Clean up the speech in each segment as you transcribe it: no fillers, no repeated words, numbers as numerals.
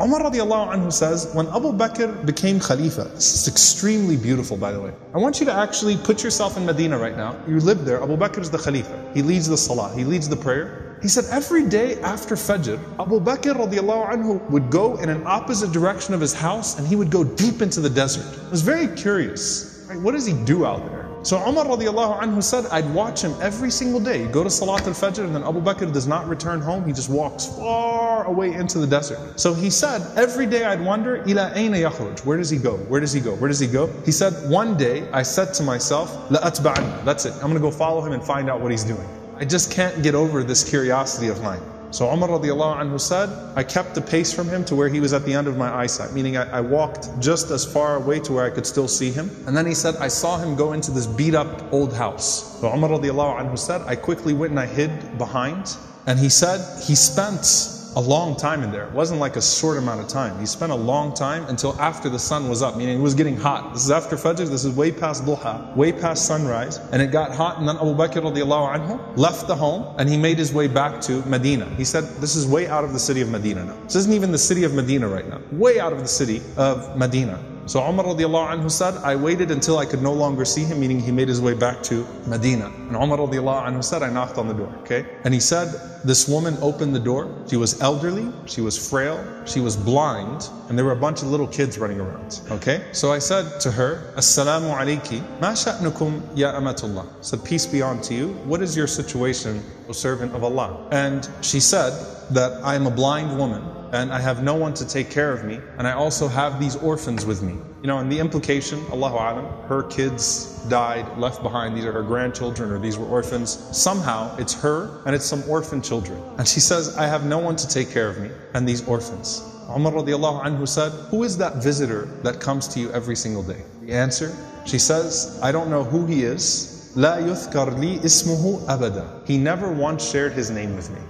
Umar radiallahu anhu says, when Abu Bakr became Khalifa, this is extremely beautiful by the way. I want you to actually put yourself in Medina right now. You live there, Abu Bakr is the Khalifa. He leads the Salah, he leads the prayer. He said every day after Fajr, Abu Bakr radiallahu anhu would go in an opposite direction of his house and he would go deep into the desert. I was very curious, right? What does he do out there? So Umar radiallahu anhu said, I'd watch him every single day. Go to Salat al-Fajr and then Abu Bakr does not return home. He just walks far away into the desert. So he said, every day I'd wonder, ila ayna yakhruj? Where does he go? Where does he go? Where does he go? He said, one day I said to myself, la atba'anna. That's it. I'm going to go follow him and find out what he's doing. I just can't get over this curiosity of mine. So Umar radiallahu anhu said, I kept the pace from him to where he was at the end of my eyesight, meaning I walked just as far away to where I could still see him. And then he said, I saw him go into this beat up old house. So Umar radiallahu anhu said, I quickly went and I hid behind. And he said, he spent a long time in there. It wasn't like a short amount of time. He spent a long time until after the sun was up, meaning it was getting hot. This is after Fajr, this is way past Duha, way past sunrise. And it got hot and then Abu Bakr radiallahu anhu left the home and he made his way back to Medina. He said, this is way out of the city of Medina now. This isn't even the city of Medina right now. Way out of the city of Medina. So Umar radiallahu anhu said, I waited until I could no longer see him, meaning he made his way back to Medina. And Umar radiallahu anhu said, I knocked on the door, okay? And he said, this woman opened the door. She was elderly, she was frail, she was blind, and there were a bunch of little kids running around, okay? So I said to her, Assalamu alayki, ma sha'nukum ya amatullah. I said, peace be unto you. What is your situation, O servant of Allah? And she said that I am a blind woman, and I have no one to take care of me, and I also have these orphans with me. You know, and the implication, Allahu Alam, her kids died, left behind, these are her grandchildren, or these were orphans. Somehow, it's her, and it's some orphan children. And she says, I have no one to take care of me, and these orphans. Umar radiallahu anhu said, who is that visitor that comes to you every single day? The answer, she says, I don't know who he is. La yuthkar li ismuhu abada. He never once shared his name with me.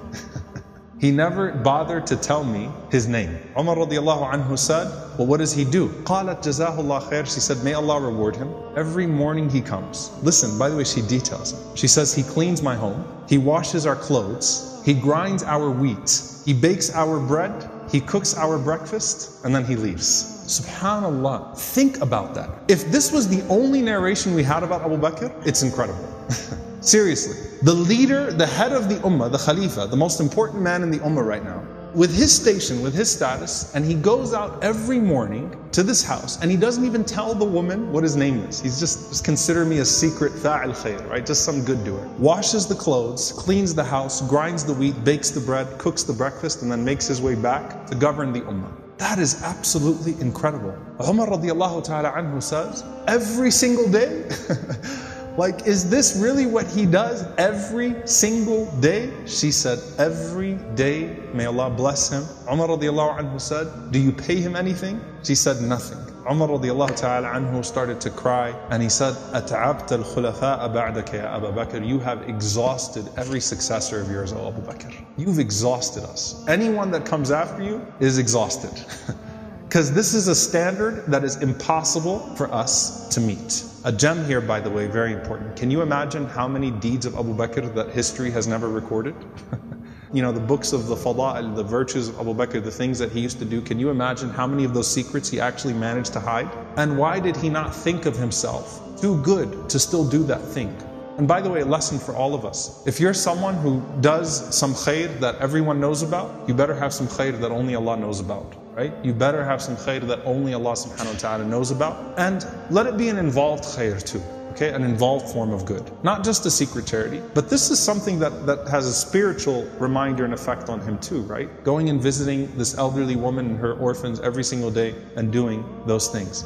He never bothered to tell me his name. Umar radiallahu anhu said, well, what does he do? قالت جزاه الله خير. She said, may Allah reward him. Every morning he comes. Listen, by the way, she details it. She says, he cleans my home. He washes our clothes. He grinds our wheat. He bakes our bread. He cooks our breakfast. And then he leaves. Subhanallah. Think about that. If this was the only narration we had about Abu Bakr, it's incredible. Seriously, the leader, the head of the ummah, the Khalifa, the most important man in the ummah right now, with his station, with his status, and he goes out every morning to this house, and he doesn't even tell the woman what his name is. He's just consider me a secret fa'il khair, right? Just some good doer. Washes the clothes, cleans the house, grinds the wheat, bakes the bread, cooks the breakfast, and then makes his way back to govern the ummah. That is absolutely incredible. Umar radiallahu ta'ala anhu says, every single day, like, is this really what he does every single day? She said, every day, may Allah bless him. Umar radiallahu anhu said, do you pay him anything? She said, nothing. Umar radiallahu ta'ala anhu started to cry and he said, أَتَعَبْتَ الْخُلَفَاءَ بَعْدَكَ يَا أَبَا بَكْرِ. You have exhausted every successor of yours, O Abu Bakr. You've exhausted us. Anyone that comes after you is exhausted. Because this is a standard that is impossible for us to meet. A gem here, by the way, very important. Can you imagine how many deeds of Abu Bakr that history has never recorded? You know, the books of the fada'il, the virtues of Abu Bakr, the things that he used to do. Can you imagine how many of those secrets he actually managed to hide? And why did he not think of himself too good to still do that thing? And by the way, a lesson for all of us. If you're someone who does some khair that everyone knows about, you better have some khair that only Allah knows about. Right? You better have some khair that only Allah subhanahu wa ta'ala knows about. And let it be an involved khair too. Okay? An involved form of good. Not just a secret charity. But this is something that has a spiritual reminder and effect on him too, right? Going and visiting this elderly woman and her orphans every single day and doing those things.